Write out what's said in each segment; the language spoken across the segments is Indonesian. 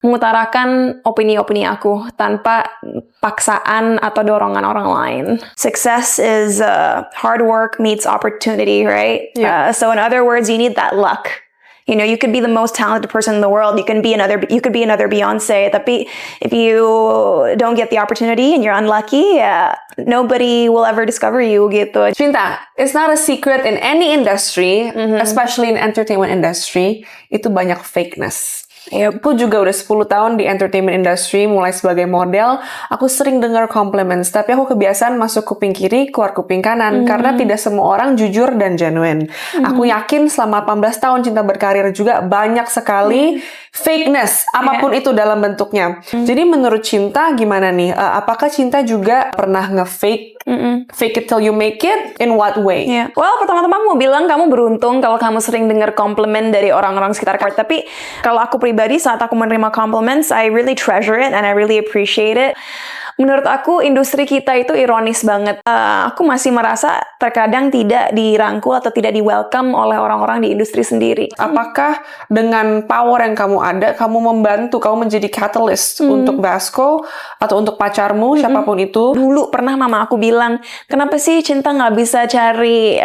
mengutarakan opini-opini aku tanpa paksaan atau dorongan orang lain. Success is hard work meets opportunity, right? Yeah. So in other words, you need that luck. You know, you could be the most talented person in the world. You could be another Beyonce. Tapi if you don't get the opportunity and you're unlucky, nobody will ever discover you gitu. Cinta, it's not a secret in any industry, especially in entertainment industry, itu banyak fakeness. Aku juga udah 10 tahun di entertainment industry, mulai sebagai model. Aku sering dengar compliments, tapi aku kebiasaan masuk kuping kiri, keluar kuping kanan. Karena tidak semua orang jujur dan genuine. Aku yakin selama 18 tahun Cinta berkarir juga banyak sekali fakeness, apapun itu dalam bentuknya. Jadi menurut Cinta gimana nih? Apakah Cinta juga pernah nge-fake? Fake it till you make it? In what way? Well, pertama-tama aku mau bilang kamu beruntung kalau kamu sering dengar komplimen dari orang-orang sekitar kamu. Tapi kalau aku pribadi saat aku menerima compliments, I really treasure it and I really appreciate it. Menurut aku industri kita itu ironis banget. Aku masih merasa terkadang tidak dirangkul atau tidak di-welcome oleh orang-orang di industri sendiri. Apakah dengan power yang kamu ada, kamu membantu, kamu menjadi catalyst untuk Vasco atau untuk pacarmu, siapapun itu? Dulu pernah mama aku bilang, kenapa sih Cinta nggak bisa cari,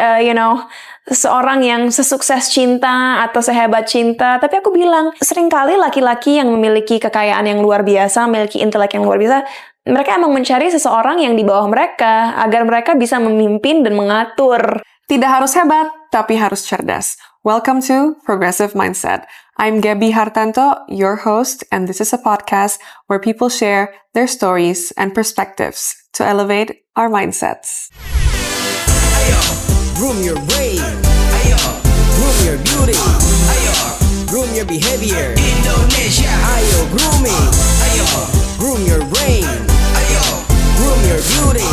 seorang yang sesukses Cinta atau sehebat Cinta? Tapi aku bilang, seringkali laki-laki yang memiliki kekayaan yang luar biasa, memiliki intelek yang luar biasa, mereka emang mencari seseorang yang di bawah mereka, agar mereka bisa memimpin dan mengatur. Tidak harus hebat, tapi harus cerdas. Welcome to Progressive Mindset. I'm Gabby Hartanto, your host, and this is a podcast where people share their stories and perspectives to elevate our mindsets. Ayo, groom your brain. Ayo, groom your beauty. Ayo, groom your behavior. Indonesia. Ayo, grooming. Ayo, groom your brain. Ayo, groom your beauty.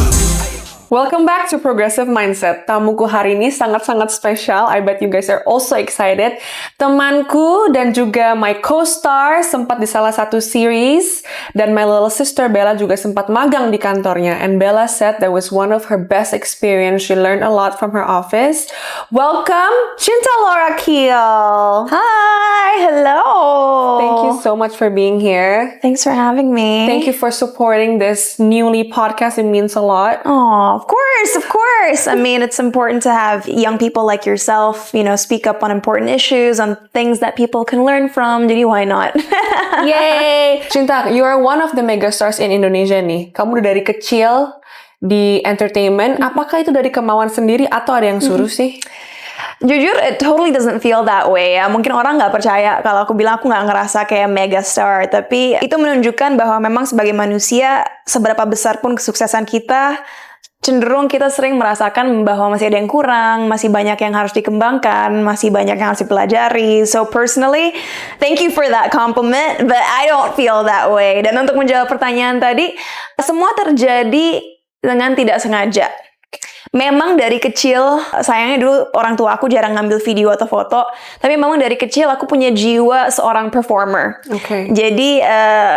Welcome back to Progressive Mindset. Tamuku hari ini sangat-sangat spesial. I bet you guys are also excited. Temanku dan juga my co-star sempat di salah satu series. Dan my little sister Bella juga sempat magang di kantornya. And Bella said that was one of her best experience. She learned a lot from her office. Welcome, Cinta Laura Kiel. Hi, hello. Thank you so much for being here. Thanks for having me. Thank you for supporting this newly podcast. It means a lot. Oh, of course. I mean, it's important to have young people like yourself, speak up on important issues, on things that people can learn from. Jadi why not? Yay! Cinta, you are one of the megastars in Indonesia nih. Kamu udah dari kecil di entertainment. Apakah itu dari kemauan sendiri atau ada yang suruh sih? Jujur, it totally doesn't feel that way ya. Mungkin orang nggak percaya kalau aku bilang aku nggak ngerasa kayak megastar. Tapi itu menunjukkan bahwa memang sebagai manusia, seberapa besar pun kesuksesan kita, cenderung kita sering merasakan bahwa masih ada yang kurang, masih banyak yang harus dikembangkan, masih banyak yang harus dipelajari. So personally, thank you for that compliment, but I don't feel that way. Dan untuk menjawab pertanyaan tadi, semua terjadi dengan tidak sengaja. Memang dari kecil, sayangnya dulu orang tua aku jarang ngambil video atau foto, tapi memang dari kecil aku punya jiwa seorang performer. Okay. Jadi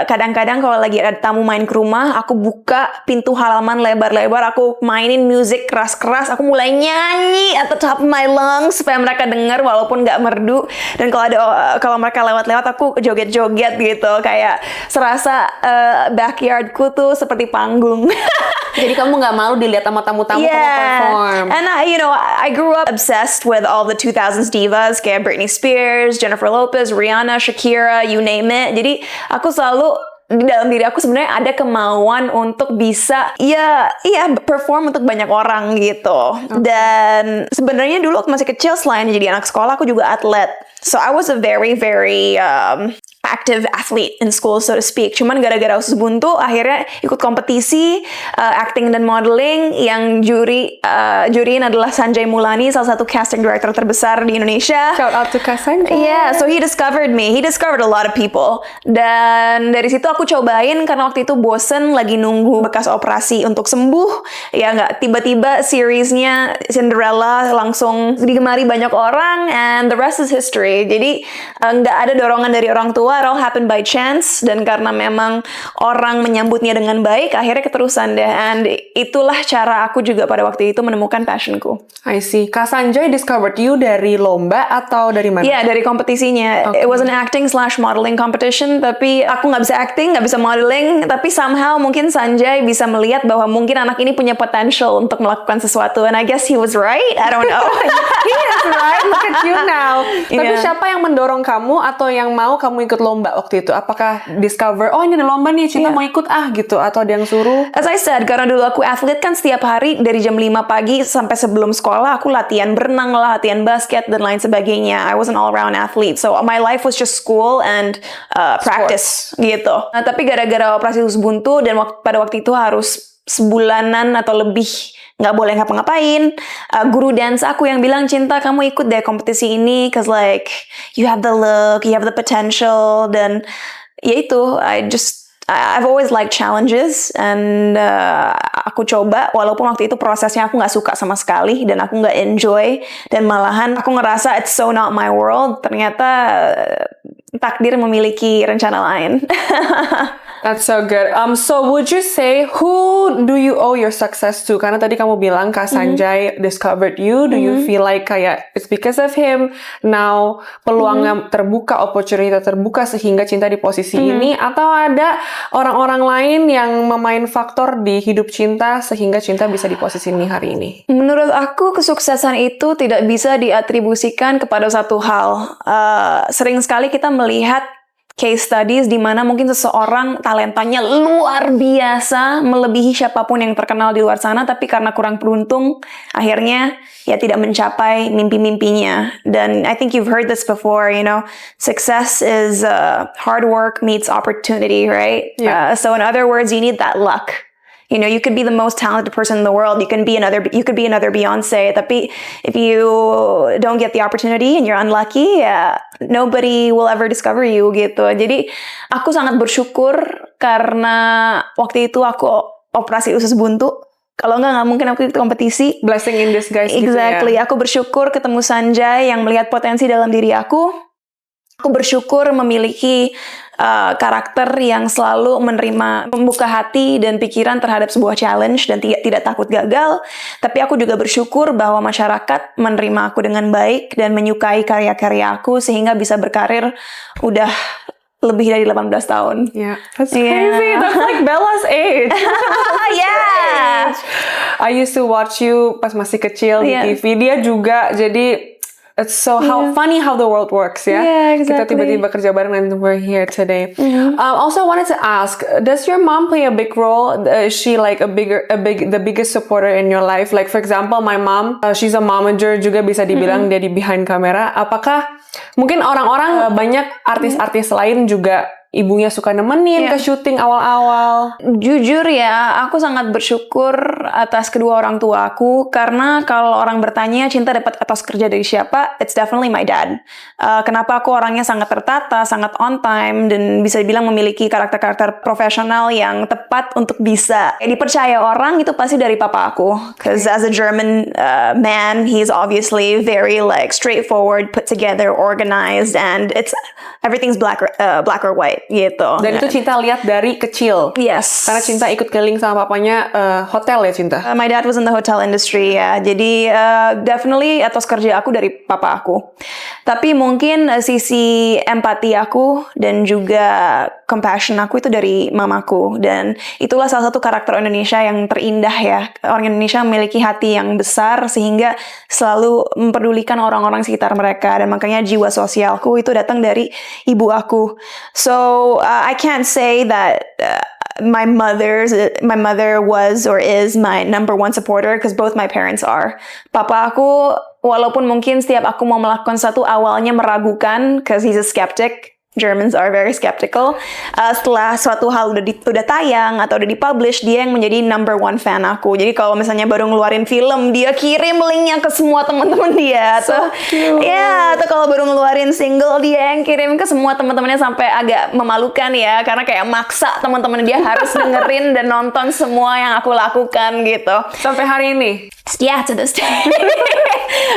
kadang-kadang kalau lagi ada tamu main ke rumah, aku buka pintu halaman lebar-lebar, aku mainin musik keras-keras, aku mulai nyanyi at the top of my lungs supaya mereka dengar walaupun nggak merdu. Dan kalau mereka lewat-lewat, aku joget-joget gitu, kayak serasa backyardku tuh seperti panggung. Jadi kamu nggak malu dilihat sama tamu-tamu kamu perform. And I grew up obsessed with all the 2000s divas kayak Britney Spears, Jennifer Lopez, Rihanna, Shakira, you name it. Jadi aku selalu di dalam diri aku sebenarnya ada kemauan untuk bisa perform untuk banyak orang gitu. Dan sebenarnya dulu waktu masih kecil selain jadi anak sekolah aku juga atlet. So I was a very very active athlete in school, so to speak. Cuman gara-gara usus buntu, akhirnya ikut kompetisi acting dan modeling yang juriin adalah Sanjay Mulani, salah satu casting director terbesar di Indonesia. Shout out to Kak Sanjay. Yeah, so he discovered me. He discovered a lot of people. Dan dari situ aku cobain karena waktu itu bosen lagi nunggu bekas operasi untuk sembuh. Ya nggak, tiba-tiba seriesnya Cinderella langsung digemari banyak orang, and the rest is history. Jadi nggak ada dorongan dari orang tua, seolah-olah it all happened by chance, dan karena memang orang menyambutnya dengan baik, akhirnya keterusan deh. And itulah cara aku juga pada waktu itu menemukan passionku. I see. Kak Sanjay discovered you dari lomba atau dari mana? Iya, dari kompetisinya. Okay. It was an acting/modeling competition, tapi aku nggak bisa acting, nggak bisa modeling, tapi somehow mungkin Sanjay bisa melihat bahwa mungkin anak ini punya potential untuk melakukan sesuatu, and I guess he was right. I don't know. He is right. Look at you now. Tapi Yeah. siapa yang mendorong kamu atau yang mau kamu ikut lomba waktu itu? Apakah discover, oh ini ada lomba nih, Cinta mau ikut gitu? Atau ada yang suruh? As I said, karena dulu aku atlet kan, setiap hari dari jam 5 pagi sampai sebelum sekolah aku latihan berenang lah, latihan basket dan lain sebagainya. I was an all-round athlete, so my life was just school and practice gitu. Nah, tapi gara-gara operasi usus buntu dan pada waktu itu harus sebulanan atau lebih nggak boleh ngapa-ngapain, guru dance aku yang bilang, Cinta kamu ikut deh kompetisi ini, cause like you have the look, you have the potential, dan ya itu, I've always liked challenges, and aku coba, walaupun waktu itu prosesnya aku nggak suka sama sekali, dan aku nggak enjoy, dan malahan aku ngerasa it's so not my world. Ternyata takdir memiliki rencana lain. That's so good. So would you say, who do you owe your success to? Karena tadi kamu bilang Kak Sanjay discovered you. Do you feel like kayak it's because of him now peluangnya terbuka, opportunity terbuka sehingga Cinta di posisi ini? Atau ada orang-orang lain yang memain faktor di hidup Cinta sehingga Cinta bisa di posisi ini hari ini? Menurut aku kesuksesan itu tidak bisa diatribusikan kepada satu hal. Sering sekali kita melihat case studies di mana mungkin seseorang talentanya luar biasa, melebihi siapapun yang terkenal di luar sana, tapi karena kurang beruntung, akhirnya ya tidak mencapai mimpi-mimpinya. Dan I think you've heard this before, success is hard work meets opportunity, right? Yeah. So in other words, you need that luck. You could be the most talented person in the world. You could be another Beyonce. Tapi if you don't get the opportunity and you're unlucky, nobody will ever discover you gitu. Jadi aku sangat bersyukur karena waktu itu aku operasi usus buntu. Kalau nggak mungkin aku ikut kompetisi. Blessing in disguise Exactly. gitu ya. Aku bersyukur ketemu Sanjay yang melihat potensi dalam diri aku. Aku bersyukur memiliki karakter yang selalu membuka hati dan pikiran terhadap sebuah challenge dan tidak takut gagal. Tapi aku juga bersyukur bahwa masyarakat menerima aku dengan baik dan menyukai karya-karya aku sehingga bisa berkarir udah lebih dari 18 tahun. Yeah, that's crazy. That's like Bella's age. Yeah. I used to watch you pas masih kecil di TV. Dia juga, jadi it's so funny how the world works, ya. Yeah, exactly. Kita tiba-tiba kerja bareng and we're here today. Also, I wanted to ask, does your mom play a big role? Is she like the biggest supporter in your life? Like for example, my mom, she's a momager juga, bisa dibilang dia di behind camera. Apakah mungkin orang-orang banyak artis-artis lain juga ibunya suka nemenin ke syuting awal-awal? Jujur ya, aku sangat bersyukur atas kedua orang tua aku, karena kalau orang bertanya Cinta dapat etos kerja dari siapa, it's definitely my dad. Kenapa aku orangnya sangat tertata, sangat on time, dan bisa dibilang memiliki karakter-karakter profesional yang tepat untuk bisa dipercaya orang, itu pasti dari papa aku. Because as a German man, he's obviously very like straightforward, put together, organized, and everything's black or white. Gitu. Dan itu Cinta lihat dari kecil. Yes. Karena Cinta ikut keliling sama papanya hotel ya, Cinta? My dad was in the hotel industry ya. Jadi definitely etos kerja aku dari papa aku. Tapi mungkin sisi empati aku dan juga compassion aku itu dari mamaku. Dan itulah salah satu karakter Indonesia yang terindah ya. Orang Indonesia memiliki hati yang besar sehingga selalu memperdulikan orang-orang sekitar mereka. Dan makanya jiwa sosialku itu datang dari ibu aku. So I can't say that my mother was or is my number one supporter, because both my parents are. Papa aku, walaupun mungkin setiap aku mau melakukan satu awalnya meragukan, because he's a skeptic. Germans are very skeptical. Setelah suatu hal udah tayang atau udah dipublish, dia yang menjadi number one fan aku. Jadi kalau misalnya baru ngeluarin film, dia kirim linknya ke semua teman-teman dia. Atau kalau baru ngeluarin single, dia yang kirim ke semua teman-temannya, sampai agak memalukan ya, karena kayak maksa teman-teman dia harus dengerin dan nonton semua yang aku lakukan gitu. Sampai hari ini? Yeah, to this day.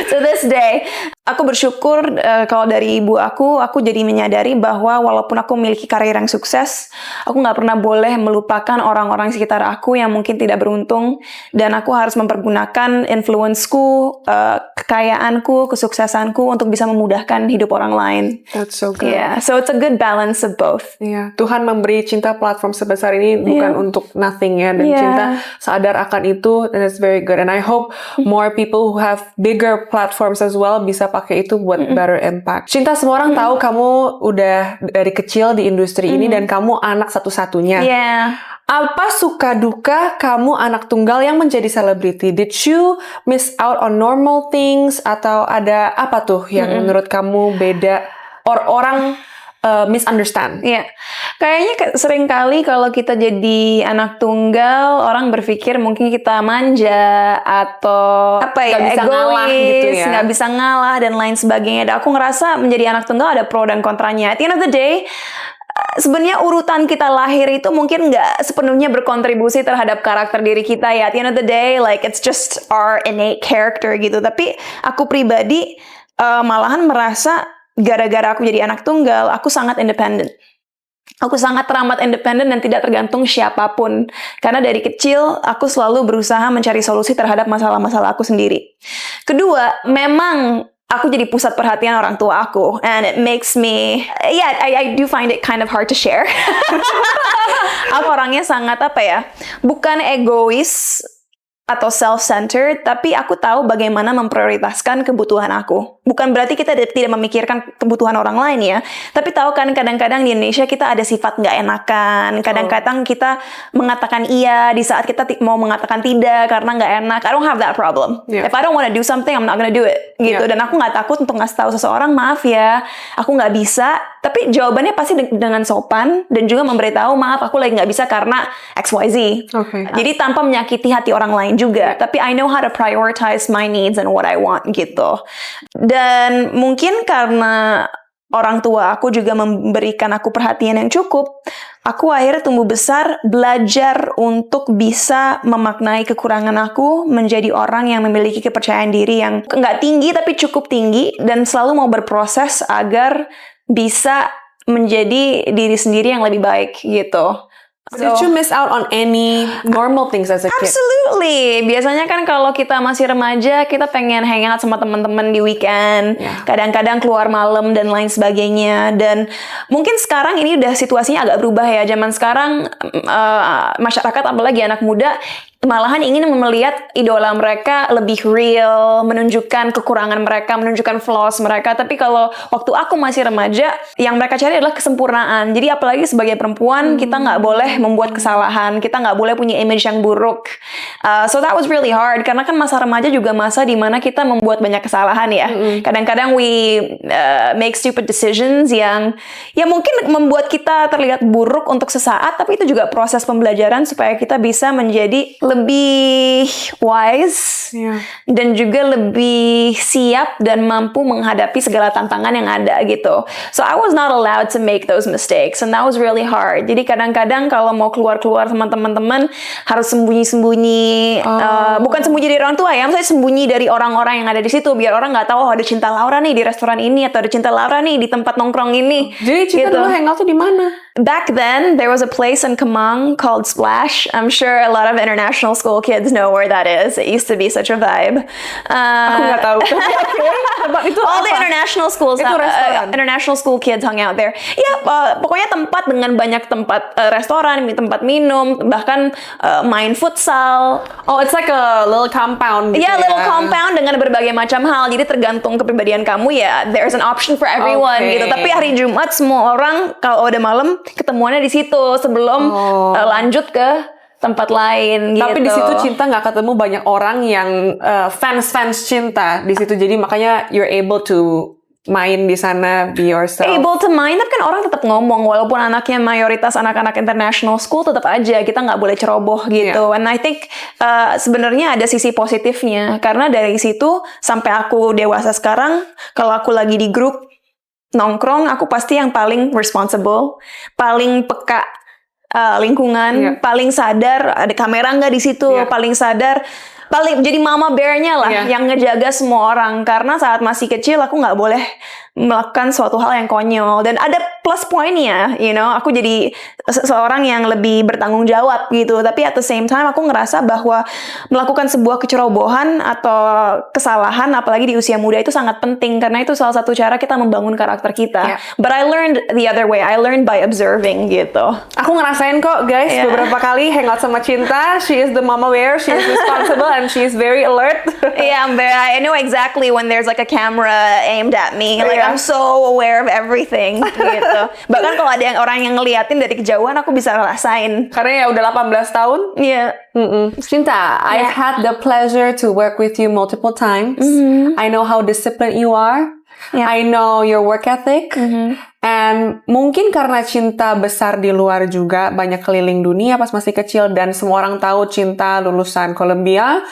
To this day. aku bersyukur kalau dari ibu aku jadi menyadari bahwa walaupun aku memiliki karir yang sukses, aku nggak pernah boleh melupakan orang-orang sekitar aku yang mungkin tidak beruntung, dan aku harus mempergunakan influence-ku, kekayaanku, kesuksesanku untuk bisa memudahkan hidup orang lain. That's so good. Yeah, so it's a good balance of both. Iya, Tuhan memberi Cinta platform sebesar ini bukan untuk nothing ya, dan Yeah. Cinta sadar akan itu, and it's very good. And I hope more people who have bigger platforms as well bisa pakai itu buat better impact. Cinta, semua orang tahu kamu udah dari kecil di industri ini dan kamu anak satu-satunya. Yeah. Apa suka duka kamu anak tunggal yang menjadi selebriti? Did you miss out on normal things, atau ada apa tuh yang menurut kamu beda or orang misunderstand? Iya, kayaknya sering kali kalau kita jadi anak tunggal, orang berpikir mungkin kita manja atau apa ya, Nggak bisa ngalah gitu ya. nggak bisa ngalah dan lain sebagainya. Dan aku ngerasa menjadi anak tunggal ada pro dan kontranya. At the end of the day, sebenarnya urutan kita lahir itu mungkin nggak sepenuhnya berkontribusi terhadap karakter diri kita ya. At the end of the day, like it's just our innate character gitu. Tapi aku pribadi malahan merasa gara-gara aku jadi anak tunggal, aku sangat independen. Aku sangat teramat independen dan tidak tergantung siapapun. Karena dari kecil, aku selalu berusaha mencari solusi terhadap masalah-masalah aku sendiri. Kedua, memang aku jadi pusat perhatian orang tua aku. And it makes me, I do find it kind of hard to share. Aku orangnya sangat, bukan egois atau self-centered, tapi aku tahu bagaimana memprioritaskan kebutuhan aku. Bukan berarti kita tidak memikirkan kebutuhan orang lain ya, tapi tahu kan kadang-kadang di Indonesia kita ada sifat nggak enakan, kadang-kadang kita mengatakan iya di saat kita mau mengatakan tidak karena nggak enak. I don't have that problem. Yeah. If I don't want to do something, I'm not gonna do it. Gitu. Yeah. Dan aku nggak takut untuk ngasih tahu seseorang, maaf ya, aku nggak bisa. Tapi jawabannya pasti dengan sopan dan juga memberitahu, maaf aku lagi nggak bisa karena XYZ. Okay. Jadi tanpa menyakiti hati orang lain juga. Tapi I know how to prioritize my needs and what I want gitu. Dan mungkin karena orang tua aku juga memberikan aku perhatian yang cukup, aku akhirnya tumbuh besar belajar untuk bisa memaknai kekurangan aku menjadi orang yang memiliki kepercayaan diri yang nggak tinggi tapi cukup tinggi, dan selalu mau berproses agar bisa menjadi diri sendiri yang lebih baik gitu. Did you miss out on any normal things as a kid? Absolutely. Biasanya kan kalau kita masih remaja, kita pengen hangout sama teman-teman di weekend. Yeah. Kadang-kadang keluar malam dan lain sebagainya. Dan mungkin sekarang ini udah situasinya agak berubah ya. Zaman sekarang masyarakat, apalagi anak muda, malahan ingin melihat idola mereka lebih real, menunjukkan kekurangan mereka, menunjukkan flaws mereka. Tapi kalau waktu aku masih remaja, yang mereka cari adalah kesempurnaan. Jadi apalagi sebagai perempuan, kita nggak boleh membuat kesalahan, kita nggak boleh punya image yang buruk. So that was really hard, karena kan masa remaja juga masa dimana kita membuat banyak kesalahan ya. Kadang-kadang we make stupid decisions yang ya mungkin membuat kita terlihat buruk untuk sesaat, tapi itu juga proses pembelajaran supaya kita bisa menjadi lebih wise, dan juga lebih siap dan mampu menghadapi segala tantangan yang ada gitu. So I was not allowed to make those mistakes, and that was really hard. Jadi kadang-kadang kalau mau keluar-keluar sama teman-teman harus sembunyi-sembunyi, bukan sembunyi dari orang tua ya, maksudnya sembunyi dari orang-orang yang ada di situ, biar orang nggak tahu ada Cinta Laura nih di restoran ini, atau ada Cinta Laura nih di tempat nongkrong ini. Jadi Cinta dulu hangout tuh di mana? Back then, there was a place in Kemang called Splash. I'm sure a lot of international school kids know where that is. It used to be such a vibe. Aku nggak tahu. Itu all the apa? international schools, Itu restoran. international school kids hung out there. Ya, pokoknya tempat dengan banyak tempat restoran, tempat minum, bahkan main futsal. Oh, it's like a little compound gitu Ya, ya. little compound dengan berbagai macam hal. Jadi tergantung kepribadian kamu ya. There's an option for everyone Okay. gitu. Tapi hari Jumat semua orang kalau udah malam ketemuannya di situ sebelum lanjut ke tempat lain gitu. Tapi di situ Cinta nggak ketemu banyak orang yang fans Cinta di situ. Jadi makanya you're able to main di sana, be yourself. Able to main, tapi kan orang tetap ngomong walaupun anaknya mayoritas anak-anak international school, tetap aja kita nggak boleh ceroboh gitu. And I think sebenarnya ada sisi positifnya, karena dari situ sampai aku dewasa sekarang, kalau aku lagi di grup nongkrong, aku pasti yang paling responsible, paling peka lingkungan, paling sadar ada kamera nggak di situ, paling sadar paling jadi mama bear-nya lah Iya. yang ngejaga semua orang, karena saat masih kecil aku nggak boleh melakukan suatu hal yang konyol, dan ada plus pointnya, aku jadi seorang yang lebih bertanggung jawab gitu. Tapi at the same time aku ngerasa bahwa melakukan sebuah kecerobohan atau kesalahan apalagi di usia muda itu sangat penting, karena itu salah satu cara kita membangun karakter kita. Yeah. But I learned the other way. I learned by observing gitu. Aku ngerasain kok guys, Yeah. beberapa kali hangout sama Cinta. She is the mama bear, she is responsible, and she is very alert. Yeah, I know exactly when there's like a camera aimed at me. Like Yeah. I'm so aware of everything gitu. Bahkan kalau ada orang yang ngeliatin dari kejauhan, aku bisa ngerasain. Karena ya udah 18 tahun. Iya. Cinta, I've had the pleasure to work with you multiple times. I know how disciplined you are. Yeah. I know your work ethic. And mungkin karena Cinta besar di luar juga, banyak keliling dunia pas masih kecil, dan semua orang tahu Cinta lulusan Columbia.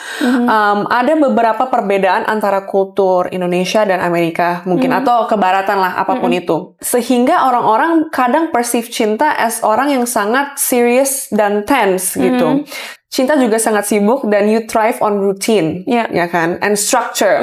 Ada beberapa perbedaan antara kultur Indonesia dan Amerika mungkin, atau kebaratan lah, apapun itu. Sehingga orang-orang kadang perceive Cinta as orang yang sangat serious dan tense gitu. Cinta juga sangat sibuk, dan you thrive on routine, Yeah. ya kan, and structure.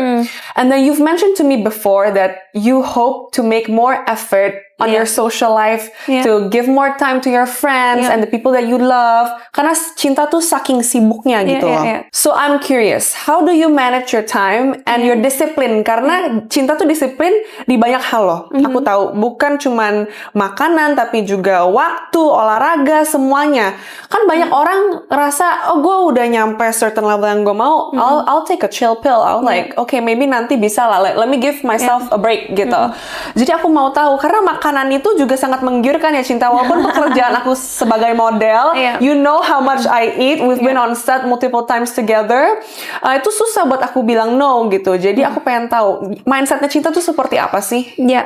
And then you've mentioned to me before that you hope to make more effort on Yeah. your social life, Yeah. to give more time to your friends Yeah. and the people that you love. Karena Cinta tuh saking sibuknya gitu loh. yeah. So I'm curious, how do you manage your time and your discipline? Karena Cinta tuh disiplin di banyak hal loh. Aku tahu, bukan cuman makanan, tapi juga waktu, olahraga, semuanya. Kan banyak orang ngerasa, oh gue udah nyampe certain level yang gue mau, I'll take a chill pill. I'll like, okay, maybe nanti bisa lah. Let me give myself a break gitu. Jadi aku mau tahu, karena makanan itu juga sangat menggiurkan ya Cinta. Walaupun pekerjaan aku sebagai model, Yeah. you know how much I eat. We've been on set multiple times together. Itu susah buat aku bilang no gitu. Jadi aku pengen tahu mindsetnya Cinta tuh seperti apa sih? Ya,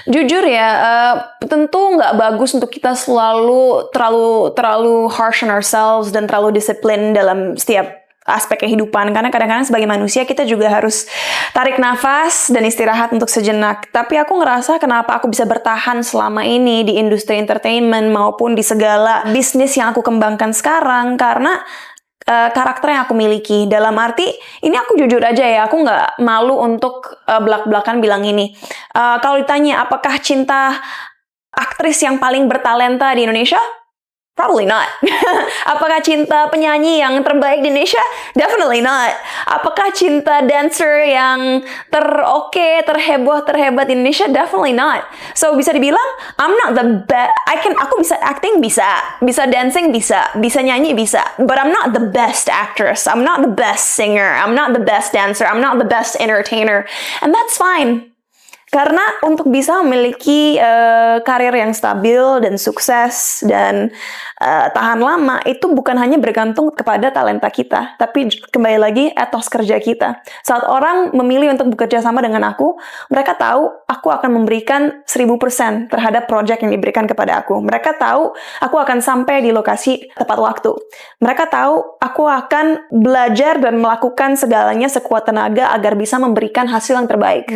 jujur ya, tentu nggak bagus untuk kita selalu terlalu harsh on ourselves dan terlalu disiplin dalam setiap aspek kehidupan, karena kadang-kadang sebagai manusia kita juga harus tarik nafas dan istirahat untuk sejenak. Tapi aku ngerasa kenapa aku bisa bertahan selama ini di industri entertainment maupun di segala bisnis yang aku kembangkan sekarang, karena karakter yang aku miliki. Dalam arti, ini aku jujur aja ya, aku nggak malu untuk belak-belakan bilang ini. Kalau ditanya apakah Cinta aktris yang paling bertalenta di Indonesia? Probably not. Apakah Cinta penyanyi yang terbaik di Indonesia? Definitely not. Apakah Cinta dancer yang terhebat di Indonesia? Definitely not. So bisa dibilang I'm not the best. Aku bisa acting, bisa dancing, bisa nyanyi, bisa. But I'm not the best actress. I'm not the best singer. I'm not the best dancer. I'm not the best entertainer. And that's fine. Karena untuk bisa memiliki karir yang stabil dan sukses dan tahan lama, itu bukan hanya bergantung kepada talenta kita, tapi kembali lagi etos kerja kita. Saat orang memilih untuk bekerja sama dengan aku, mereka tahu aku akan memberikan 1000% terhadap project yang diberikan kepada aku. Mereka tahu aku akan sampai di lokasi tepat waktu. Mereka tahu aku akan belajar dan melakukan segalanya sekuat tenaga agar bisa memberikan hasil yang terbaik.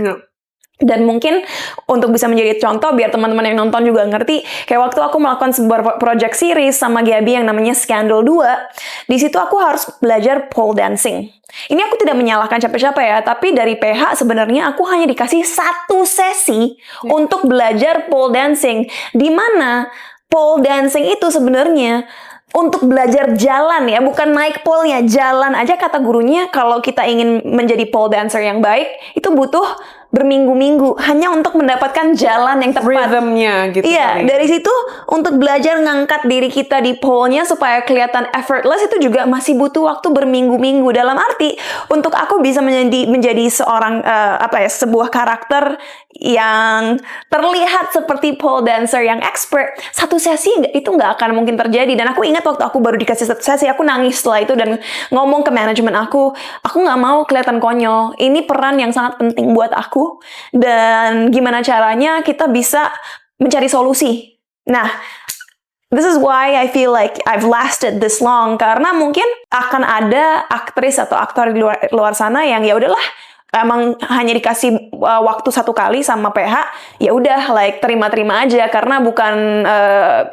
Dan mungkin untuk bisa menjadi contoh biar teman-teman yang nonton juga ngerti, kayak waktu aku melakukan sebuah project series sama Gaby yang namanya Scandal 2, di situ aku harus belajar pole dancing. Ini aku tidak menyalahkan siapa-siapa ya, tapi dari PH sebenarnya aku hanya dikasih 1 sesi untuk belajar pole dancing, di mana pole dancing itu sebenarnya untuk belajar jalan ya, bukan naik pole-nya, jalan aja kata gurunya. Kalau kita ingin menjadi pole dancer yang baik, itu butuh berminggu-minggu hanya untuk mendapatkan jalan yang tepat. Rhythmnya gitu. Iya, dari situ untuk belajar ngangkat diri kita di pole-nya supaya kelihatan effortless itu juga masih butuh waktu berminggu-minggu. Dalam arti untuk aku bisa menjadi seorang sebuah karakter yang terlihat seperti pole dancer yang expert, 1 sesi itu nggak akan mungkin terjadi. Dan aku ingat waktu aku baru dikasih 1 sesi, aku nangis setelah itu dan ngomong ke manajemen aku nggak mau kelihatan konyol. Ini peran yang sangat penting buat aku. Dan gimana caranya kita bisa mencari solusi. Nah, this is why I feel like I've lasted this long, karena mungkin akan ada aktris atau aktor di luar sana yang ya udahlah, emang hanya dikasih waktu 1 kali sama PH, ya udah like terima-terima aja karena bukan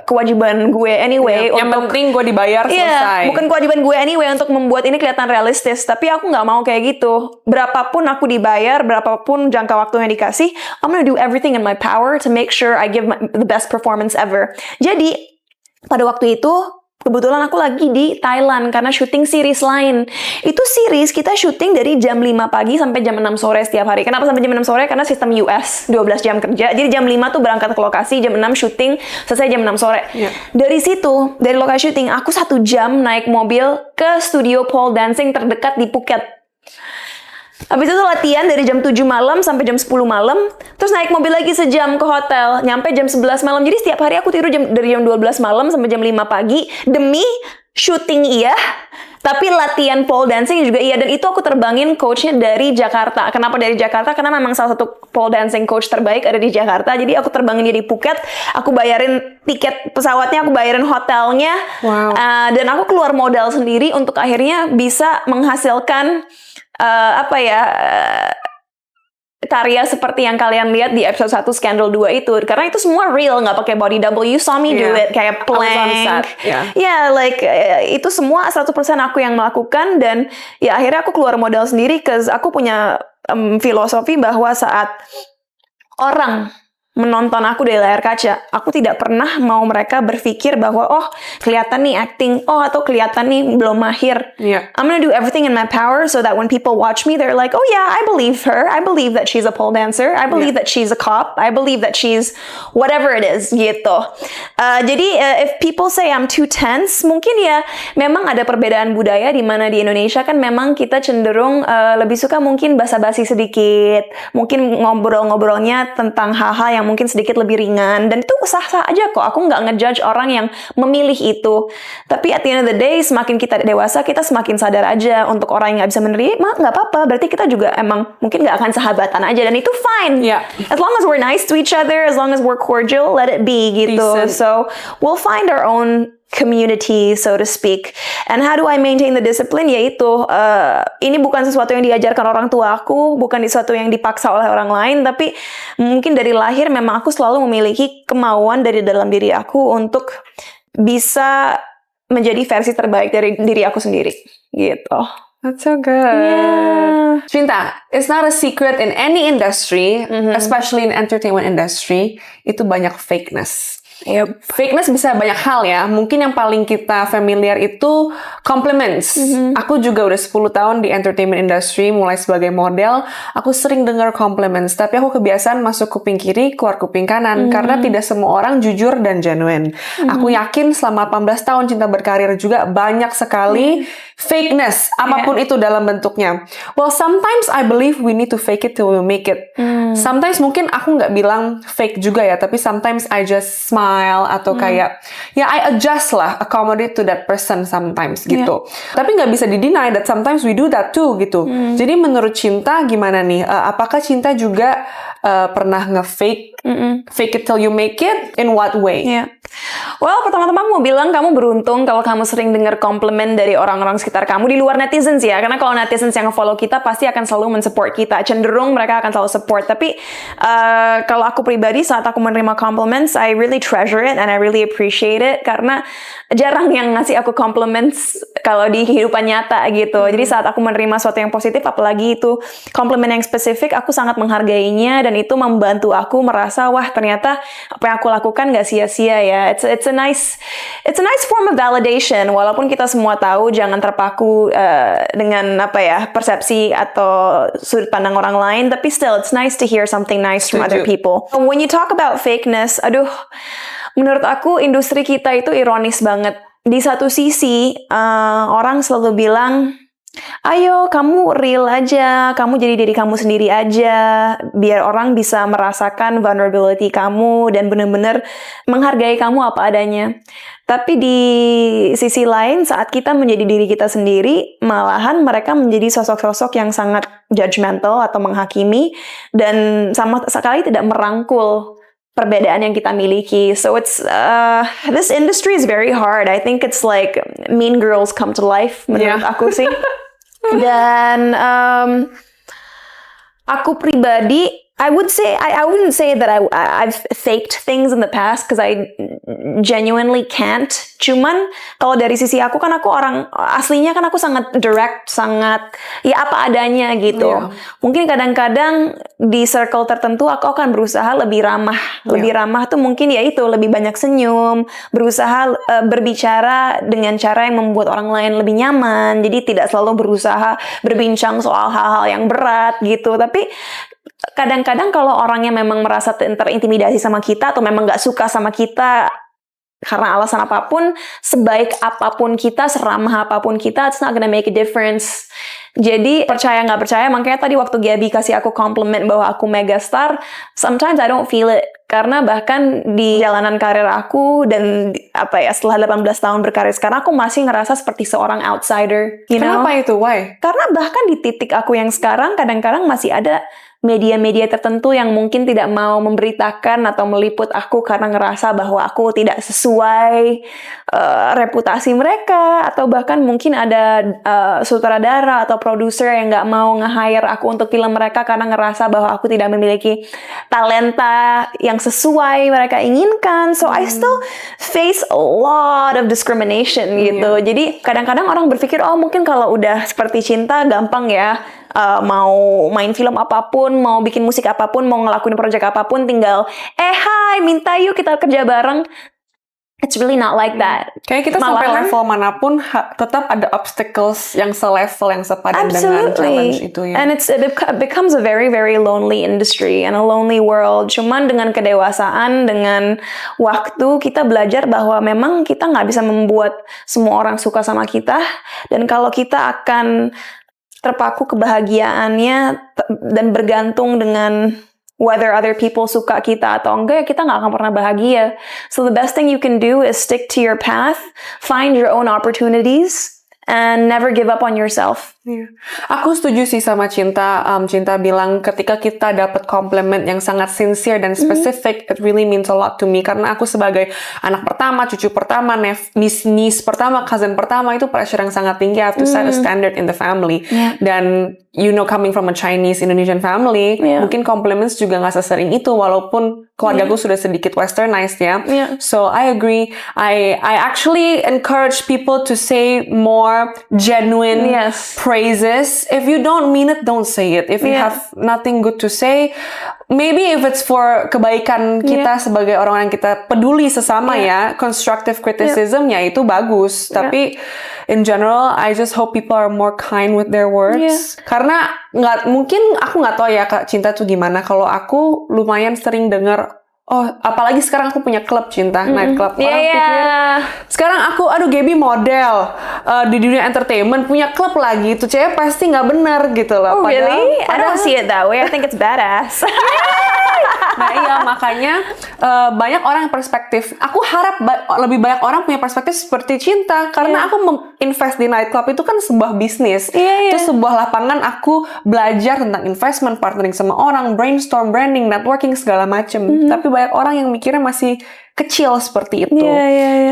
kewajiban gue anyway. Yang penting gue dibayar selesai. Bukan kewajiban gue anyway untuk membuat ini kelihatan realistis. Tapi aku nggak mau kayak gitu. Berapapun aku dibayar, berapapun jangka waktu yang dikasih, I'm gonna do everything in my power to make sure I give the best performance ever. Jadi pada waktu itu kebetulan aku lagi di Thailand karena syuting series lain. Itu series kita syuting dari jam 5 pagi sampai jam 6 sore setiap hari. Kenapa sampai jam 6 sore? Karena sistem US 12 jam kerja. Jadi jam 5 tuh berangkat ke lokasi, jam 6 syuting, selesai jam 6 sore. Dari situ, dari lokasi syuting, aku 1 jam naik mobil ke studio pole dancing terdekat di Phuket. Habis itu latihan dari jam 7 malam sampai jam 10 malam, terus naik mobil lagi sejam ke hotel, nyampe jam 11 malam. Jadi setiap hari aku tidur dari jam 12 malam sampai jam 5 pagi, demi syuting iya, tapi latihan pole dancing juga iya. Dan itu aku terbangin coachnya dari Jakarta. Kenapa dari Jakarta? Karena memang salah satu pole dancing coach terbaik ada di Jakarta. Jadi aku terbangin dia di Phuket, aku bayarin tiket pesawatnya, aku bayarin hotelnya, dan aku keluar modal sendiri untuk akhirnya bisa menghasilkan karya seperti yang kalian lihat di episode 1 Scandal 2 itu. Karena itu semua real, nggak pakai body double. You saw me do it, kayak plank. Itu semua 100% aku yang melakukan. Dan ya akhirnya aku keluar modal sendiri, cause aku punya filosofi bahwa saat orang menonton aku dari layar kaca, aku tidak pernah mau mereka berpikir bahwa oh kelihatan nih acting, oh atau kelihatan nih belum mahir. I'm gonna do everything in my power so that when people watch me, they're like, oh yeah, I believe her. I believe that she's a pole dancer. I believe that she's a cop. I believe that she's whatever it is gitu. Jadi if people say I'm too tense, mungkin ya memang ada perbedaan budaya di mana di Indonesia kan memang kita cenderung lebih suka mungkin basa-basi sedikit, mungkin ngobrol-ngobrolnya tentang hal-hal yang mungkin sedikit lebih ringan, dan itu sah-sah aja kok. Aku nggak ngejudge orang yang memilih itu. Tapi at the end of the day, semakin kita dewasa, kita semakin sadar aja untuk orang yang nggak bisa menerima, nggak apa-apa. Berarti kita juga emang mungkin nggak akan sahabatan aja, dan itu fine. As long as we're nice to each other, as long as we're cordial, let it be gitu. Decent. So we'll find our own community, so to speak. And how do I maintain the discipline? Yaitu, ini bukan sesuatu yang diajarkan orang tua aku, bukan sesuatu yang dipaksa oleh orang lain, tapi mungkin dari lahir memang aku selalu memiliki kemauan dari dalam diri aku untuk bisa menjadi versi terbaik dari diri aku sendiri. Gitu. That's so good. Cinta, it's not a secret in any industry, especially in entertainment industry, itu banyak fakeness. Fakeness bisa banyak hal ya. Mungkin yang paling kita familiar itu compliments. Aku juga udah 10 tahun di entertainment industry, mulai sebagai model. Aku sering dengar compliments, tapi aku kebiasaan masuk kuping kiri, keluar kuping kanan. Karena tidak semua orang jujur dan genuine. Aku yakin selama 18 tahun Cinta berkarir juga banyak sekali fakeness, apapun itu dalam bentuknya. Well, sometimes I believe we need to fake it till we make it. Sometimes mungkin aku nggak bilang fake juga ya, tapi sometimes I just smile atau kayak I adjust lah, accommodate to that person sometimes gitu. Tapi nggak bisa di-deny that sometimes we do that too gitu. Jadi menurut Cinta gimana nih? Apakah Cinta juga pernah nge-fake fake it till you make it? In what way? Well, pertama-tama aku mau bilang kamu beruntung kalau kamu sering dengar komplimen dari orang-orang sekitar kamu di luar netizens ya. Karena kalau netizens yang follow kita pasti akan selalu mensupport kita. Cenderung mereka akan selalu support. Tapi kalau aku pribadi saat aku menerima compliments, I really treasure it and I really appreciate it. Karena jarang yang ngasih aku compliments kalau di kehidupan nyata gitu. Jadi saat aku menerima sesuatu yang positif, apalagi itu komplimen yang spesifik, aku sangat menghargainya dan itu membantu aku merasa wah ternyata apa yang aku lakukan gak sia-sia ya. It's a nice form of validation. Walaupun kita semua tahu jangan terpaku dengan persepsi atau sudut pandang orang lain, tapi still it's nice to hear something nice from other people. When you talk about fakeness, menurut aku industri kita itu ironis banget. Di satu sisi orang selalu bilang, ayo kamu real aja, kamu jadi diri kamu sendiri aja, biar orang bisa merasakan vulnerability kamu dan benar-benar menghargai kamu apa adanya. Tapi di sisi lain, saat kita menjadi diri kita sendiri, malahan mereka menjadi sosok-sosok yang sangat judgmental atau menghakimi dan sama sekali tidak merangkul perbedaan yang kita miliki. So it's this industry is very hard. I think it's like Mean Girls come to life menurut aku sih. Dan Aku pribadi, I wouldn't say that I've faked things in the past because I genuinely can't. Cuman kalau dari sisi aku kan aku orang aslinya kan aku sangat direct, sangat ya apa adanya gitu. Yeah. Mungkin kadang-kadang di circle tertentu aku akan berusaha lebih ramah. Lebih ramah tuh mungkin ya itu lebih banyak senyum, berusaha berbicara dengan cara yang membuat orang lain lebih nyaman. Jadi tidak selalu berusaha berbincang soal hal-hal yang berat gitu. Tapi kadang-kadang kalau orangnya memang merasa terintimidasi sama kita atau memang nggak suka sama kita karena alasan apapun, sebaik apapun kita, seramah apapun kita, it's not gonna make a difference. Jadi percaya nggak percaya, makanya tadi waktu Gabby kasih aku compliment bahwa aku megastar, sometimes I don't feel it. Karena bahkan di jalanan karir aku dan setelah 18 tahun berkarir sekarang, aku masih ngerasa seperti seorang outsider. You know? Kenapa itu? Why? Karena bahkan di titik aku yang sekarang, kadang-kadang masih ada media-media tertentu yang mungkin tidak mau memberitakan atau meliput aku karena ngerasa bahwa aku tidak sesuai reputasi mereka, atau bahkan mungkin ada sutradara atau produser yang nggak mau nge-hire aku untuk film mereka karena ngerasa bahwa aku tidak memiliki talenta yang sesuai mereka inginkan. So I still face a lot of discrimination gitu. Jadi kadang-kadang orang berpikir, oh mungkin kalau udah seperti Cinta gampang ya. Mau main film apapun, mau bikin musik apapun, mau ngelakuin project apapun, tinggal hai minta yuk kita kerja bareng. It's really not like that. Kayak kita sampai level manapun tetap ada obstacles yang selevel, yang sepadan dengan challenge itu ya. And it becomes a very very lonely industry and a lonely world. Cuman dengan kedewasaan, dengan waktu kita belajar bahwa memang kita nggak bisa membuat semua orang suka sama kita, dan kalau kita akan terpaku kebahagiaannya dan bergantung dengan whether other people suka kita atau enggak, ya kita nggak akan pernah bahagia. So the best thing you can do is stick to your path, find your own opportunities, and never give up on yourself. Iya. Aku setuju sih sama Cinta. Cinta bilang ketika kita dapat komplimen yang sangat sincere dan spesifik, it really means a lot to me. Karena aku sebagai anak pertama, cucu pertama, niece pertama, cousin pertama, itu pressure yang sangat tinggi. I have to set a standard in the family. Yeah. Dan coming from a Chinese Indonesian family, mungkin compliments juga nggak sesering itu, walaupun keluargaku sudah sedikit westernized ya. Yeah. So I agree. I actually encourage people to say more genuine praises. If you don't mean it, don't say it. If you have nothing good to say, maybe if it's for kebaikan kita sebagai orang yang kita peduli sesama ya, constructive criticism ya itu bagus. Tapi in general, I just hope people are more kind with their words. Karena mungkin aku nggak tahu ya Kak Cinta tuh gimana. Kalau aku lumayan sering dengar, oh, apalagi sekarang aku punya klub Cinta, night club. Orang pikir, sekarang aku, Gaby model di dunia entertainment, punya klub lagi, itu cewek pasti nggak bener gitu loh. Oh really? I don't see it that way. I think it's badass. Nah iya, makanya banyak orang yang perspektif. Aku harap lebih banyak orang punya perspektif seperti Cinta. Karena aku invest di nightclub itu kan sebuah bisnis. Itu sebuah lapangan aku belajar tentang investment, partnering sama orang, brainstorm, branding, networking, segala macem. Tapi banyak orang yang mikirnya masih kecil seperti itu.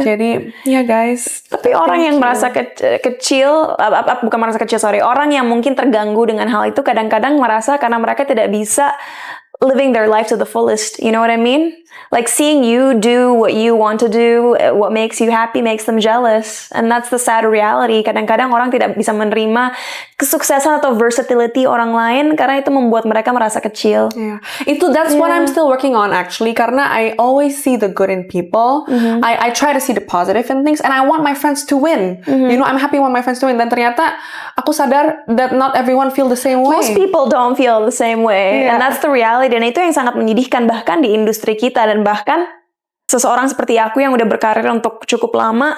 Jadi, ya guys. Tapi orang yang merasa kecil, bukan merasa kecil, orang yang mungkin terganggu dengan hal itu kadang-kadang merasa karena mereka tidak bisa living their life to the fullest. You know what I mean? Like seeing you do what you want to do, what makes you happy makes them jealous. And that's the sad reality. Kadang-kadang orang tidak bisa menerima kesuksesan atau versatility orang lain karena itu membuat mereka merasa kecil. That's what I'm still working on actually. Karena I always see the good in people. I try to see the positive in things, and I want my friends to win. I'm happy when my friends to win. Dan ternyata aku sadar that not everyone feel the same way. Most people don't feel the same way, and that's the reality. Dan itu yang sangat menyedihkan bahkan di industri kita. Dan bahkan seseorang seperti aku yang udah berkarir untuk cukup lama,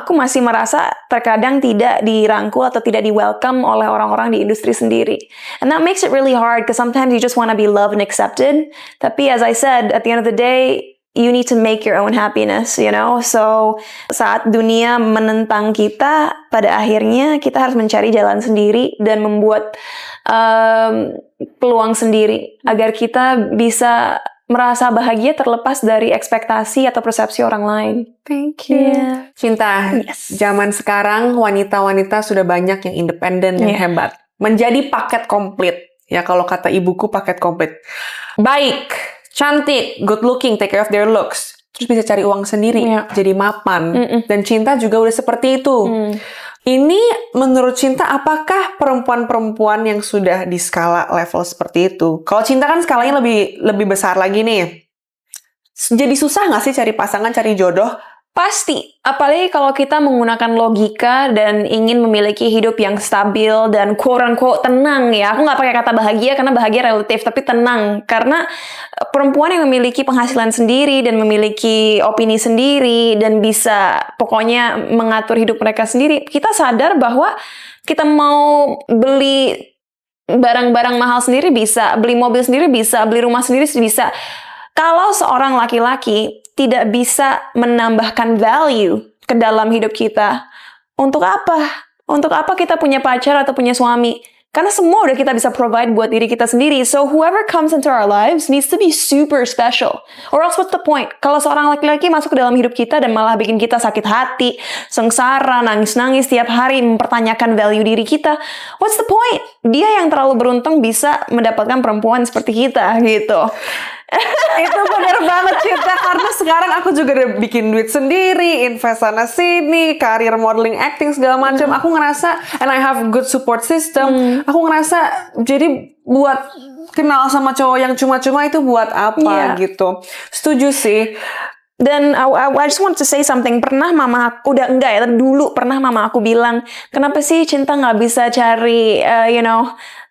aku masih merasa terkadang tidak dirangkul atau tidak di-welcome oleh orang-orang di industri sendiri. And that makes it really hard because sometimes you just want to be loved and accepted. Tapi as I said, at the end of the day, you need to make your own happiness, you know? So, saat dunia menentang kita, pada akhirnya kita harus mencari jalan sendiri dan membuat peluang sendiri agar kita bisa merasa bahagia terlepas dari ekspektasi atau persepsi orang lain. Thank you. Cinta, zaman sekarang wanita-wanita sudah banyak yang independen, yang hebat. Menjadi paket komplit. Ya kalau kata ibuku paket komplit. Baik, cantik, good looking, take care of their looks. Terus bisa cari uang sendiri, Iya. jadi mapan. Dan cinta juga udah seperti itu. Ini menurut Cinta, apakah perempuan-perempuan yang sudah di skala level seperti itu? Kalau Cinta kan skalanya lebih besar lagi nih. Jadi susah nggak sih cari pasangan, cari jodoh? Pasti, apalagi kalau kita menggunakan logika dan ingin memiliki hidup yang stabil dan quote-unquote tenang ya. Aku nggak pakai kata bahagia karena bahagia relatif, tapi tenang. Karena perempuan yang memiliki penghasilan sendiri dan memiliki opini sendiri dan bisa pokoknya mengatur hidup mereka sendiri, kita sadar bahwa kita mau beli barang-barang mahal sendiri bisa, beli mobil sendiri bisa, beli rumah sendiri bisa. Kalau seorang laki-laki tidak bisa menambahkan value ke dalam hidup kita, untuk apa? Untuk apa kita punya pacar atau punya suami? Karena semua udah kita bisa provide buat diri kita sendiri. So whoever comes into our lives needs to be super special. Or else what's the point? Kalau seorang laki-laki masuk ke dalam hidup kita dan malah bikin kita sakit hati, sengsara, nangis-nangis tiap hari, mempertanyakan value diri kita, what's the point? Dia yang terlalu beruntung bisa mendapatkan perempuan seperti kita gitu. Itu bener banget Cinta, karena sekarang aku juga udah bikin duit sendiri, invest sana sini, karir modeling, acting segala macam. Aku ngerasa, and I have good support system. Aku ngerasa jadi buat kenal sama cowok yang cuma-cuma itu buat apa gitu. Setuju sih. Dan I just want to say something. Pernah mama aku, udah enggak ya, tapi dulu pernah mama aku bilang, kenapa sih Cinta nggak bisa cari,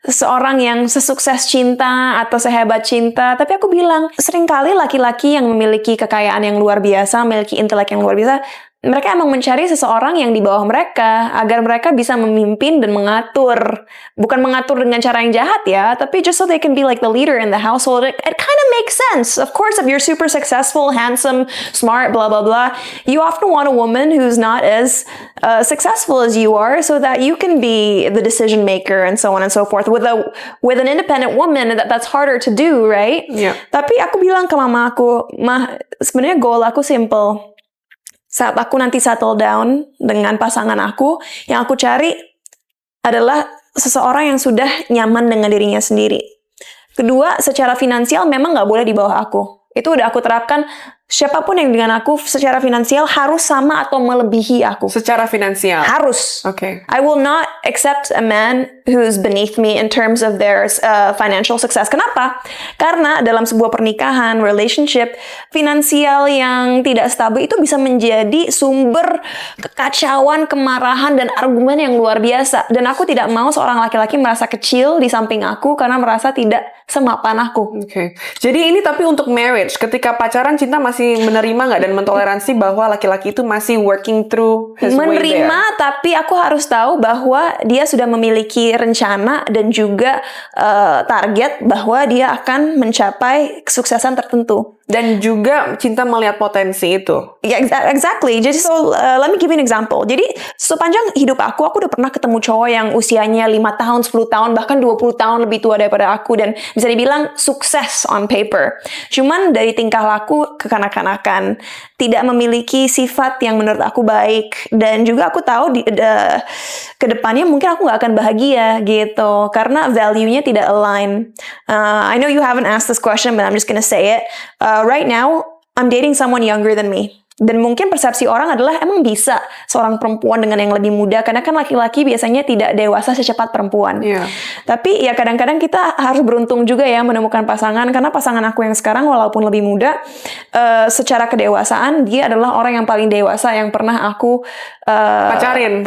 seorang yang sesukses Cinta atau sehebat Cinta? Tapi aku bilang, seringkali laki-laki yang memiliki kekayaan yang luar biasa, memiliki intelek yang luar biasa, mereka emang mencari seseorang yang di bawah mereka, agar mereka bisa memimpin dan mengatur. Bukan mengatur dengan cara yang jahat ya, tapi just so they can be like the leader in the household. It kind of makes sense. Of course, if you're super successful, handsome, smart, blah, blah, blah, you often want a woman who's not as successful as you are, so that you can be the decision maker and so on and so forth. With an independent woman, that's harder to do, right? Yeah. Tapi aku bilang ke mama aku, Mah, sebenarnya goal aku simple. Saat aku nanti settle down dengan pasangan aku, yang aku cari adalah seseorang yang sudah nyaman dengan dirinya sendiri. Kedua, secara finansial memang nggak boleh di bawah aku. Itu udah aku terapkan, siapapun yang dengan aku secara finansial harus sama atau melebihi aku. Secara finansial? Harus. Okay. I will not accept a man who's beneath me in terms of their financial success. Kenapa? Karena dalam sebuah pernikahan, relationship, finansial yang tidak stabil itu bisa menjadi sumber kekacauan, kemarahan, dan argumen yang luar biasa. Dan aku tidak mau seorang laki-laki merasa kecil di samping aku karena merasa tidak semapan aku. Oke. Jadi ini tapi untuk marriage, ketika pacaran Cinta masih menerima nggak dan mentoleransi bahwa laki-laki itu masih working through his way there? Menerima, tapi aku harus tahu bahwa dia sudah memiliki rencana dan juga target bahwa dia akan mencapai kesuksesan tertentu. Dan juga Cinta melihat potensi itu. Ya, exactly. Jadi, let me give you an example. Jadi, sepanjang hidup aku udah pernah ketemu cowok yang usianya 5 tahun, 10 tahun, bahkan 20 tahun lebih tua daripada aku. Dan bisa dibilang sukses on paper. Cuman dari tingkah laku kekanak-kanakan, tidak memiliki sifat yang menurut aku baik. Dan juga aku tahu ke depannya mungkin aku nggak akan bahagia gitu. Karena value-nya tidak align. I know you haven't asked this question, but I'm just gonna say it. Right now, I'm dating someone younger than me. Dan mungkin persepsi orang adalah emang bisa seorang perempuan dengan yang lebih muda. Karena kan laki-laki biasanya tidak dewasa secepat perempuan. Yeah. Tapi ya kadang-kadang kita harus beruntung juga ya menemukan pasangan. Karena pasangan aku yang sekarang walaupun lebih muda, secara kedewasaan dia adalah orang yang paling dewasa yang pernah aku pacarin.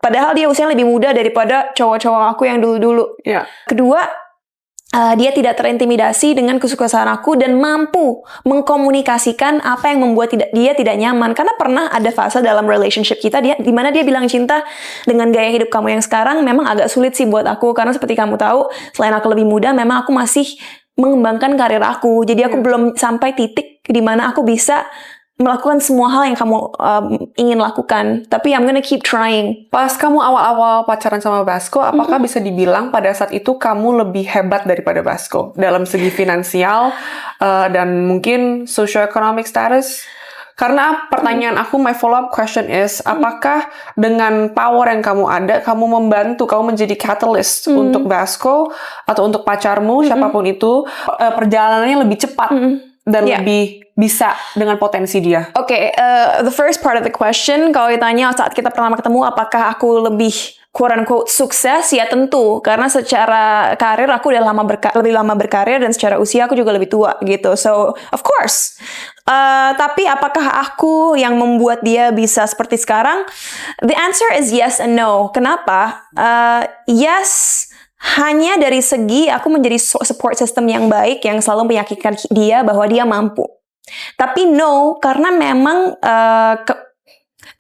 Padahal dia usianya lebih muda daripada cowok-cowok aku yang dulu-dulu. Yeah. Kedua, dia tidak terintimidasi dengan kesuksesan aku dan mampu mengkomunikasikan apa yang membuat dia tidak nyaman. Karena pernah ada fase dalam relationship kita di mana dia bilang, Cinta, dengan gaya hidup kamu yang sekarang memang agak sulit sih buat aku. Karena seperti kamu tahu, selain aku lebih muda, memang aku masih mengembangkan karir aku. Jadi aku belum sampai titik di mana aku bisa melakukan semua hal yang kamu ingin lakukan. Tapi I'm gonna keep trying. Pas kamu awal-awal pacaran sama Basko, apakah bisa dibilang pada saat itu kamu lebih hebat daripada Basko? Dalam segi finansial dan mungkin socioeconomic status? Karena pertanyaan aku, my follow up question is, apakah dengan power yang kamu ada, kamu membantu, kamu menjadi catalyst untuk Vasco atau untuk pacarmu, siapapun itu, perjalanannya lebih cepat dan lebih bisa dengan potensi dia? Oke, the first part of the question, kalau ditanya saat kita pertama ketemu, apakah aku lebih quote unquote sukses? Ya tentu, karena secara karir aku udah lebih lama berkarir dan secara usia aku juga lebih tua gitu. So of course. Tapi apakah aku yang membuat dia bisa seperti sekarang? The answer is yes and no. Kenapa? Yes, hanya dari segi aku menjadi support system yang baik yang selalu meyakinkan dia bahwa dia mampu. Tapi no, karena memang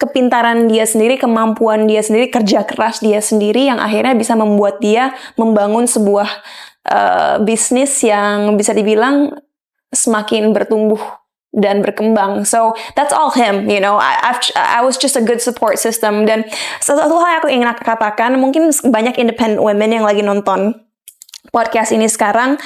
kepintaran dia sendiri, kemampuan dia sendiri, kerja keras dia sendiri yang akhirnya bisa membuat dia membangun sebuah bisnis yang bisa dibilang semakin bertumbuh dan berkembang. So that's all him, you know. I was just a good support system. Dan satu hal yang aku ingin katakan, mungkin banyak independent women yang lagi nonton podcast ini sekarang,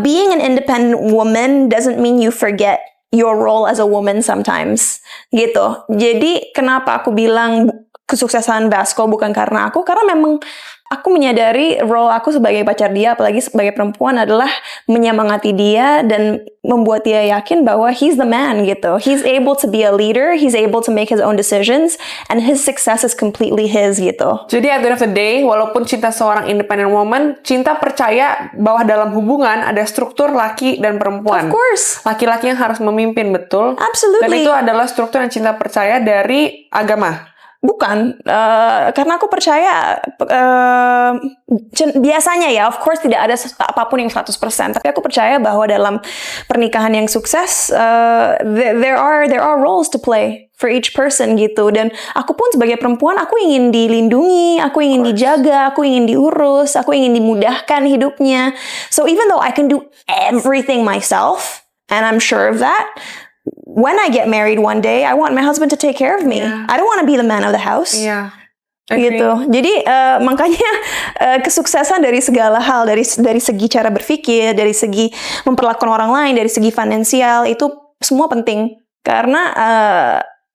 being an independent woman doesn't mean you forget your role as a woman sometimes, gitu. Jadi kenapa aku bilang kesuksesan Vasco bukan karena aku, karena memang aku menyadari role aku sebagai pacar dia, apalagi sebagai perempuan, adalah menyemangati dia dan membuat dia yakin bahwa he's the man gitu. He's able to be a leader, he's able to make his own decisions, and his success is completely his gitu. Jadi at the end of the day, walaupun Cinta seorang independent woman, Cinta percaya bahwa dalam hubungan ada struktur laki dan perempuan. Of course. Laki-laki yang harus memimpin, betul? Absolutely. Dan itu adalah struktur yang Cinta percaya dari agama. Bukan, karena aku percaya biasanya ya, of course tidak ada apapun yang 100%, tapi aku percaya bahwa dalam pernikahan yang sukses, there are roles to play for each person gitu. Dan aku pun sebagai perempuan, aku ingin dilindungi, aku ingin dijaga, aku ingin diurus, aku ingin dimudahkan hidupnya. So even though I can do everything myself, and I'm sure of that, when I get married one day, I want my husband to take care of me. Yeah. I don't want to be the man of the house. Iya. Gitu. Jadi makanya kesuksesan dari segala hal, dari segi cara berpikir, dari segi memperlakukan orang lain, dari segi finansial, itu semua penting. Karena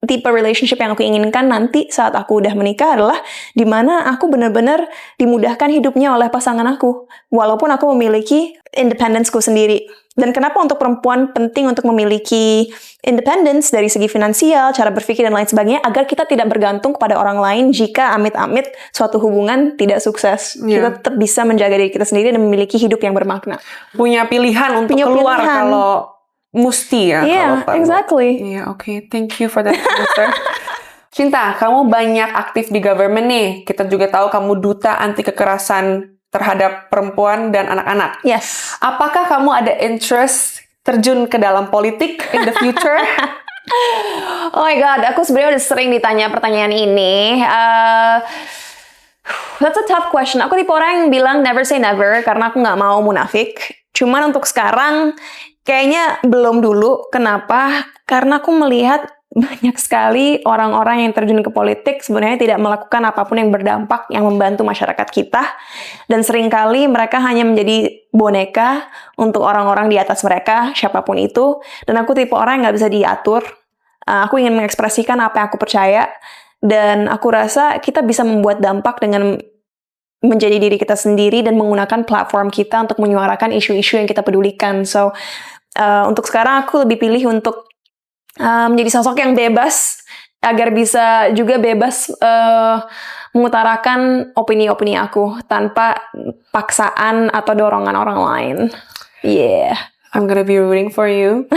tipe relationship yang aku inginkan nanti saat aku udah menikah adalah di mana aku benar-benar dimudahkan hidupnya oleh pasangan aku, walaupun aku memiliki independence-ku sendiri. Dan kenapa untuk perempuan penting untuk memiliki independence dari segi finansial, cara berpikir dan lain sebagainya, agar kita tidak bergantung kepada orang lain jika amit-amit suatu hubungan tidak sukses. Kita tetap bisa menjaga diri kita sendiri dan memiliki hidup yang bermakna. Punya pilihan untuk keluar kalau musti ya. Yeah, exactly. Iya, oke. Thank you for that answer. Cinta, kamu banyak aktif di government nih. Kita juga tahu kamu duta anti kekerasan terhadap perempuan dan anak-anak. Yes. Apakah kamu ada interest terjun ke dalam politik in the future? Oh my god, aku sebenarnya udah sering ditanya pertanyaan ini. That's a tough question. Aku tipe orang yang bilang never say never karena aku nggak mau munafik. Cuman untuk sekarang kayaknya belum dulu. Kenapa? Karena aku melihat banyak sekali orang-orang yang terjun ke politik sebenarnya tidak melakukan apapun yang berdampak yang membantu masyarakat kita. Dan seringkali mereka hanya menjadi boneka untuk orang-orang di atas mereka, siapapun itu. Dan aku tipe orang yang nggak bisa diatur. Aku ingin mengekspresikan apa yang aku percaya. Dan aku rasa kita bisa membuat dampak dengan menjadi diri kita sendiri dan menggunakan platform kita untuk menyuarakan isu-isu yang kita pedulikan. So, untuk sekarang aku lebih pilih untuk menjadi sosok yang bebas, agar bisa juga bebas mengutarakan opini-opini aku tanpa paksaan atau dorongan orang lain. Yeah. I'm gonna be rooting for you.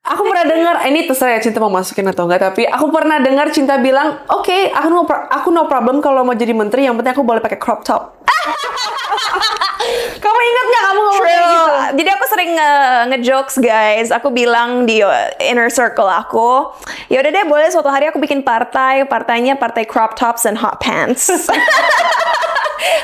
Aku pernah dengar, ini terserah ya Cinta mau masukin atau enggak, tapi aku pernah dengar Cinta bilang, oke, aku no problem kalau mau jadi menteri, yang penting aku boleh pakai crop top. Kamu ingat nggak kamu ngomong kayak gitu? Jadi aku sering ngejokes guys. Aku bilang di inner circle aku, ya udah deh boleh suatu hari aku bikin partainya partai crop tops and hot pants.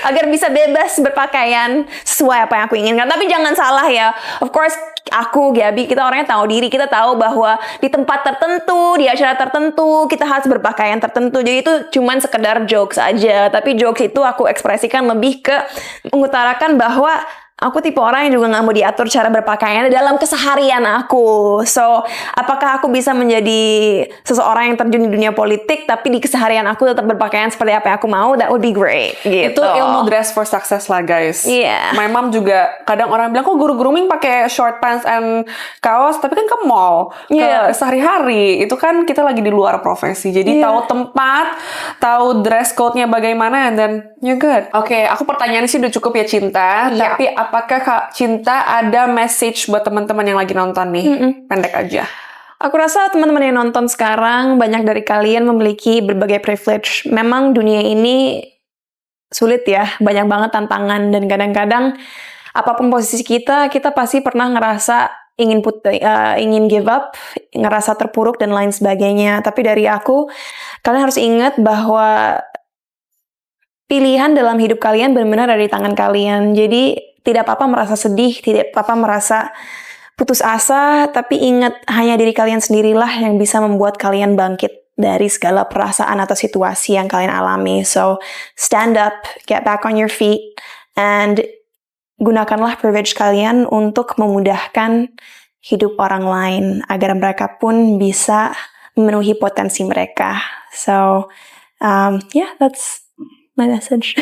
Agar bisa bebas berpakaian sesuai apa yang aku inginkan. Tapi jangan salah ya. Of course, aku, Gabi, kita orangnya tahu diri. Kita tahu bahwa di tempat tertentu, di acara tertentu, kita harus berpakaian tertentu. Jadi itu cuman sekedar jokes aja. Tapi jokes itu aku ekspresikan lebih ke mengutarakan bahwa aku tipe orang yang juga nggak mau diatur cara berpakaiannya dalam keseharian aku. So, apakah aku bisa menjadi seseorang yang terjun di dunia politik, tapi di keseharian aku tetap berpakaian seperti apa yang aku mau? That would be great. Gitu. Itu ilmu dress for success lah guys. Iya. My mom juga kadang orang bilang kok guru grooming pakai short pants and kaos, tapi kan ke mall, Iya. ke sehari-hari. Itu kan kita lagi di luar profesi. Jadi Iya. tahu tempat, tahu dress code-nya bagaimana, and then you're good. Oke, aku pertanyaan sih udah cukup ya Cinta. Iya. Tapi apakah Kak Cinta ada message buat teman-teman yang lagi nonton nih? Pendek aja. Aku rasa teman-teman yang nonton sekarang, banyak dari kalian memiliki berbagai privilege. Memang dunia ini sulit ya, banyak banget tantangan, dan kadang-kadang apapun posisi kita pasti pernah ngerasa ingin give up, ngerasa terpuruk dan lain sebagainya. Tapi dari aku, kalian harus ingat bahwa pilihan dalam hidup kalian benar-benar ada di tangan kalian. Jadi tidak apa-apa merasa sedih, tidak apa-apa merasa putus asa, tapi ingat hanya diri kalian sendirilah yang bisa membuat kalian bangkit dari segala perasaan atau situasi yang kalian alami. So, stand up, get back on your feet, and gunakanlah privilege kalian untuk memudahkan hidup orang lain agar mereka pun bisa memenuhi potensi mereka. So, yeah, that's my message.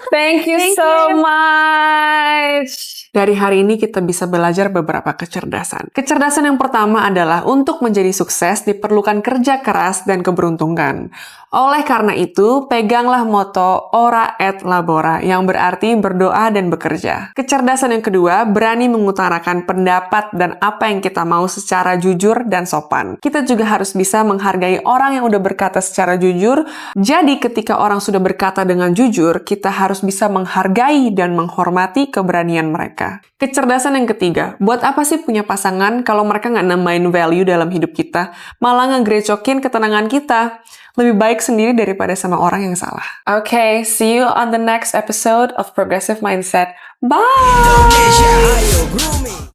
Thank you so much. Dari hari ini kita bisa belajar beberapa kecerdasan. Kecerdasan yang pertama adalah untuk menjadi sukses diperlukan kerja keras dan keberuntungan. Oleh karena itu, peganglah moto ora et labora yang berarti berdoa dan bekerja. Kecerdasan yang kedua, berani mengutarakan pendapat dan apa yang kita mau secara jujur dan sopan. Kita juga harus bisa menghargai orang yang udah berkata secara jujur. Jadi ketika orang sudah berkata dengan jujur, kita harus bisa menghargai dan menghormati keberanian mereka. Kecerdasan yang ketiga, buat apa sih punya pasangan kalau mereka nggak nambahin value dalam hidup kita, malah ngegerecokin ketenangan kita? Lebih baik sendiri daripada sama orang yang salah. Okay, see you on the next episode of Progressive Mindset. Bye! Indonesia, ayo grooming.